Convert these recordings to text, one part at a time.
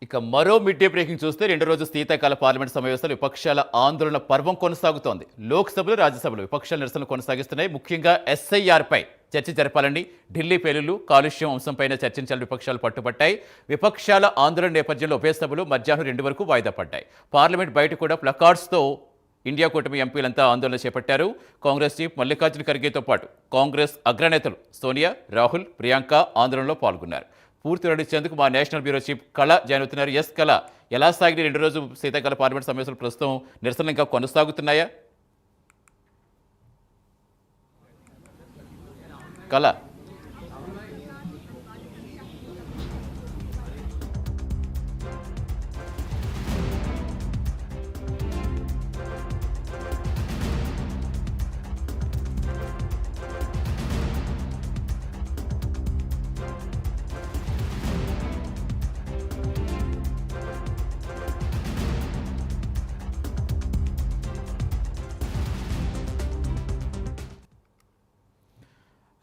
ఇక మరో mid day breaking చూస్తే రెండు రోజు శీతాకాల పార్లమెంట్ సమావేశాలు విపక్షాల ఆందోళన పర్వం కొనసాగుతోంది. లోక్సభలో రాజ్యసభలో విపక్షాల నిరసనలు కొనసాగిస్తున్నాయి. ముఖ్యంగా ఎస్ఐఆర్పై చర్చ జరపాలని, ఢిల్లీ పేలుళ్లు, కాలుష్యం అంశంపైన చర్చించాలని విపక్షాలు పట్టుబట్టాయి. విపక్షాల ఆందోళన నేపథ్యంలో ఉభయ సభలు మధ్యాహ్నం 2 వరకు వాయిదా పడ్డాయి. పార్లమెంట్ బయట కూడా ప్లకార్డ్స్తో ఇండియా కూటమి ఎంపీలంతా ఆందోళన చేపట్టారు. కాంగ్రెస్ చీఫ్ మల్లికార్జున ఖర్గేతో పాటు కాంగ్రెస్ అగ్రనేతలు సోనియా, రాహుల్, ప్రియాంక ఆందోళనలో పాల్గొన్నారు. పూర్తి వివరించేందుకు మా నేషనల్ బ్యూరో చీఫ్ కళ జాయిన్ అవుతున్నారు. ఎస్ కళ, ఎలా సాగిన 2 రోజు శీతాకాల పార్లమెంట్ సమావేశాలు ప్రస్తుతం నిరసనలు ఇంకా కొనసాగుతున్నాయా? కళ.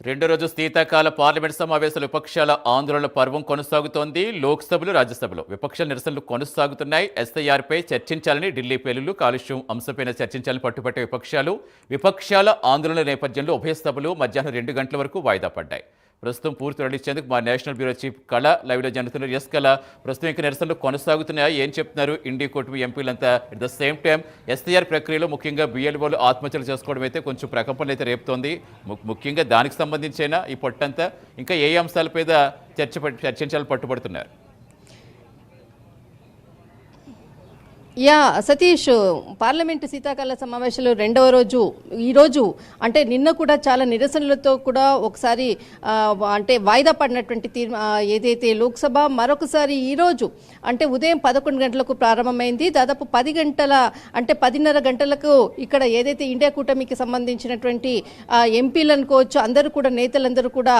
రెండో రోజు శీతాకాల పార్లమెంట్ సమావేశాల విపక్షాల ఆందోళన పర్వం కొనసాగుతోంది. లోక్సభలో రాజ్యసభలో విపక్షాల నిరసనలు కొనసాగుతున్నాయి. ఎస్ఐఆర్పై చర్చించాలని, ఢిల్లీ పేలుళ్లు, కాలుష్యం అంశంపైన చర్చించాలని పట్టుపట్టే విపక్షాల ఆందోళన నేపథ్యంలో ఉభయ సభలు మధ్యాహ్నం 2 గంటల వరకు వాయిదా పడ్డాయి. ప్రస్తుతం పూర్తి వివరించేందుకు మా నేషనల్ బ్యూరో చీఫ్ కళ లైవ్లో జరుగుతున్నారు. ఎస్ కళ, ప్రస్తుతం ఇంకా నిరసనలు కొనసాగుతున్నాయి. ఏం చెప్తున్నారు ఇండియా కూటమి ఎంపీలంతా? At the same time SIR ప్రక్రియలో ముఖ్యంగా బిఎల్ఓలు ఆత్మహత్యలు చేసుకోవడం అయితే కొంచెం ప్రకంపనలు అయితే రేపుతోంది. ముఖ్యంగా దానికి సంబంధించిన ఈ పొట్టంతా ఇంకా ఏ అంశాల మీద చర్చించాలని పట్టుబడుతున్నారు? సతీష్, పార్లమెంటు శీతాకాల సమావేశాలు రెండవ రోజు ఈరోజు అంటే నిన్న కూడా చాలా నిరసనలతో కూడా ఒకసారి అంటే వాయిదా పడినటువంటి ఏదైతే లోక్సభ మరొకసారి ఈరోజు అంటే ఉదయం 11 గంటలకు ప్రారంభమైంది. దాదాపు 10 గంటల అంటే 10:30 గంటలకు ఇక్కడ ఏదైతే ఇండియా కూటమికి సంబంధించినటువంటి ఎంపీలు అనుకోవచ్చు, అందరూ కూడా నేతలందరూ కూడా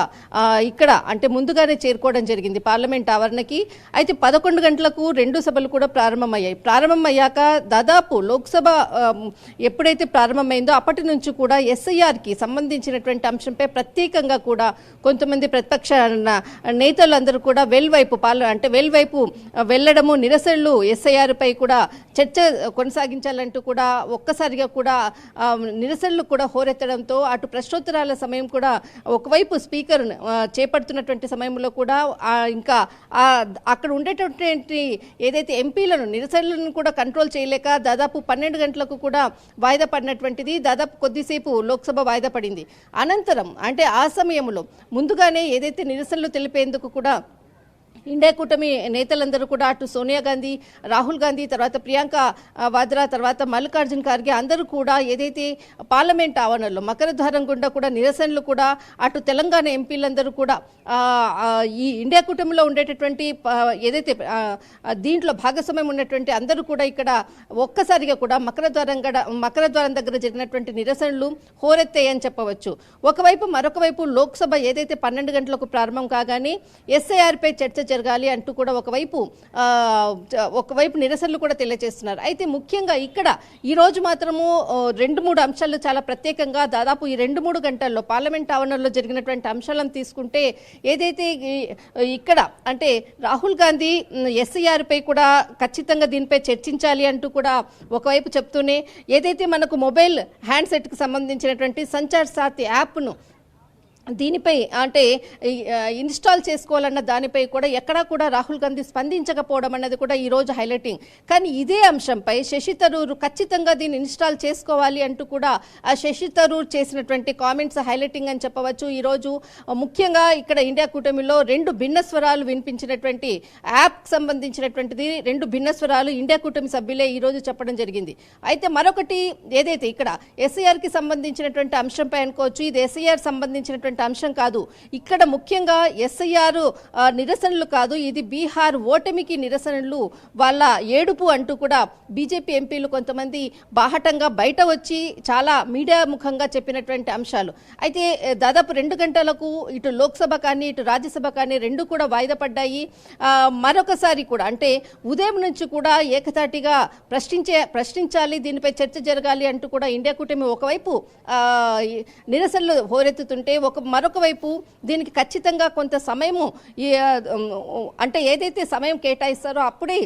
ఇక్కడ అంటే ముందుగానే చేరుకోవడం జరిగింది పార్లమెంట్ ఆవరణకి. అయితే 11 గంటలకు 2 సభలు కూడా ప్రారంభమయ్యాక దాదాపు లోక్సభ ఎప్పుడైతే ప్రారంభమైందో అప్పటి నుంచి కూడా ఎస్ఐఆర్కి సంబంధించినటువంటి అంశంపై ప్రత్యేకంగా కూడా కొంతమంది ప్రతిపక్ష నేతలందరూ కూడా వెల్వైపు వెళ్ళడము, నిరసనలు ఎస్ఐఆర్పై కూడా చర్చ కొనసాగించాలంటూ కూడా ఒక్కసారిగా కూడా నిరసనలు కూడా హోరెత్తడంతో అటు ప్రశ్నోత్తరాల సమయం కూడా ఒకవైపు స్పీకర్ చేపడుతున్నటువంటి సమయంలో కూడా ఇంకా అక్కడ ఉండేటటువంటి ఏదైతే ఎంపీలను నిరసనలను కూడా కంట్రోల్ చేయలేక దాదాపు 12 గంటలకు కూడా వాయిదా పడినటువంటిది. దాదాపు కొద్దిసేపు లోక్సభ వాయిదా పడింది. అనంతరం అంటే ఆ సమయంలో ముందుగానే ఏదైతే నిరసనలు తెలిపేందుకు కూడా ఇండియా కూటమి నేతలందరూ కూడా అటు సోనియా గాంధీ, రాహుల్ గాంధీ, తర్వాత ప్రియాంక వాద్రా, తర్వాత మల్లికార్జున ఖార్గే అందరూ కూడా ఏదైతే పార్లమెంట్ ఆవరణలో మకర ద్వారం గుండా కూడా నిరసనలు కూడా అటు తెలంగాణ ఎంపీలందరూ కూడా ఈ ఇండియా కూటమిలో ఉండేటటువంటి ఏదైతే దీంట్లో భాగస్వామ్యం ఉన్నటువంటి అందరూ కూడా ఇక్కడ ఒక్కసారిగా కూడా మకర ద్వారం దగ్గర జరిగినటువంటి నిరసనలు హోరెత్తాయని చెప్పవచ్చు. మరొక వైపు లోక్సభ ఏదైతే 12 గంటలకు ప్రారంభం కాగానే ఎస్ఐఆర్పై చర్చ జరగాలి అంటూ కూడా ఒకవైపు నిరసనలు కూడా తెలియజేస్తున్నారు. అయితే ముఖ్యంగా ఇక్కడ ఈ రోజు మాత్రము 2-3 అంశాలు చాలా ప్రత్యేకంగా దాదాపు ఈ 2-3 గంటల్లో పార్లమెంట్ ఆవరణలో జరిగినటువంటి అంశాలను తీసుకుంటే ఏదైతే ఇక్కడ అంటే రాహుల్ గాంధీ ఎస్ఐఆర్పై కూడా ఖచ్చితంగా దీనిపై చర్చించాలి అంటూ కూడా ఒకవైపు చెప్తూనే ఏదైతే మనకు మొబైల్ హ్యాండ్సెట్కి సంబంధించినటువంటి సంచార్ సాథ్ యాప్ను దీనిపై అంటే ఇన్స్టాల్ చేసుకోవాలన్న దానిపై కూడా ఎక్కడా కూడా రాహుల్ గాంధీ స్పందించకపోవడం అన్నది కూడా ఈరోజు హైలైటింగ్. కానీ ఇదే అంశంపై శశి థరూర్ ఖచ్చితంగా దీన్ని ఇన్స్టాల్ చేసుకోవాలి అంటూ కూడా ఆ శశి థరూర్ చేసినటువంటి కామెంట్స్ హైలైటింగ్ అని చెప్పవచ్చు. ఈరోజు ముఖ్యంగా ఇక్కడ ఇండియా కూటమిలో 2 భిన్న స్వరాలు వినిపించినటువంటి యాప్ సంబంధించినటువంటిది 2 భిన్న స్వరాలు ఇండియా కూటమి సభ్యులే ఈరోజు చెప్పడం జరిగింది. అయితే మరొకటి ఏదైతే ఇక్కడ ఎస్ఐఆర్కి సంబంధించినటువంటి అంశంపై అనుకోవచ్చు, ఇది ఎస్ఐఆర్ సంబంధించినటువంటి అంశం కాదు. ఇక్కడ ముఖ్యంగా ఎస్ఐఆర్ నిరసనలు కాదు, ఇది బీహార్ ఓటమికి నిరసనలు, వాళ్ళ ఏడుపు అంటూ కూడా బీజేపీ ఎంపీలు కొంతమంది బాహటంగా బయట వచ్చి చాలా మీడియా ముఖంగా చెప్పినటువంటి అంశాలు. అయితే దాదాపు 2 గంటలకు ఇటు లోక్సభ కానీ ఇటు రాజ్యసభ కానీ 2 కూడా వాయిదా పడ్డాయి. మరొకసారి కూడా అంటే ఉదయం నుంచి కూడా ఏకతాటిగా ప్రశ్నించాలి, దీనిపై చర్చ జరగాలి అంటూ కూడా ఇండియా కూటమి ఒకవైపు నిరసనలు హోరెత్తుతుంటే మరొక వైపు దీనికి ఖచ్చితంగా కొంత సమయము అంటే ఏదైతే సమయం కేటాయిస్తారో అప్పుడే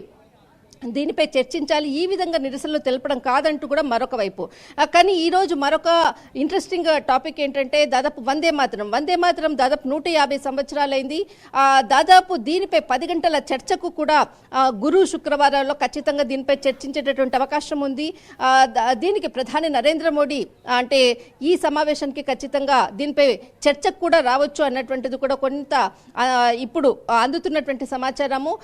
దీనిపై చర్చించాలి, ఈ విధంగా నిరసనలు తెలపడం కాదంటూ కూడా మరొక వైపు. కానీ ఈరోజు మరొక ఇంట్రెస్టింగ్ టాపిక్ ఏంటంటే దాదాపు వందే మాతరం దాదాపు 150 సంవత్సరాలైంది. దాదాపు దీనిపై 10 గంటల చర్చకు కూడా గురు శుక్రవారాల్లో ఖచ్చితంగా దీనిపై చర్చించేటటువంటి అవకాశం ఉంది. దీనికి ప్రధాని నరేంద్ర మోడీ అంటే ఈ సమావేశానికి ఖచ్చితంగా దీనిపై చర్చకు కూడా రావచ్చు అన్నటువంటిది కూడా కొంత ఇప్పుడు అందుతున్నటువంటి సమాచారము.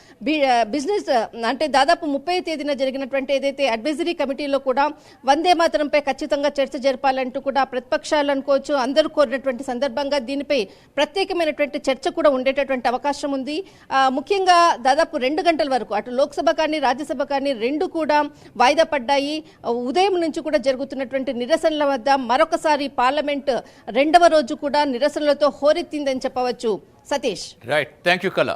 బిజినెస్ అంటే దాదాపు 30వ తేదీన జరిగినటువంటి ఏదైతే అడ్వైజరీ కమిటీలో కూడా వందే మాతరంపై ఖచ్చితంగా చర్చ జరపాలంటూ కూడా ప్రతిపక్షాలు అనుకోవచ్చు అందరూ కోరినటువంటి సందర్భంగా దీనిపై ప్రత్యేకమైనటువంటి చర్చ కూడా ఉండేటటువంటి అవకాశం ఉంది. ముఖ్యంగా దాదాపు 2 గంటల వరకు అటు లోక్సభ కానీ రాజ్యసభ కానీ రెండు కూడా వాయిదా పడ్డాయి. ఉదయం నుంచి కూడా జరుగుతున్నటువంటి నిరసనల వద్ద మరొకసారి పార్లమెంట్ 2వ రోజు కూడా నిరసనలతో హోరెత్తిందని చెప్పవచ్చు. సతీష్. రైట్, థ్యాంక్ యూ కళ.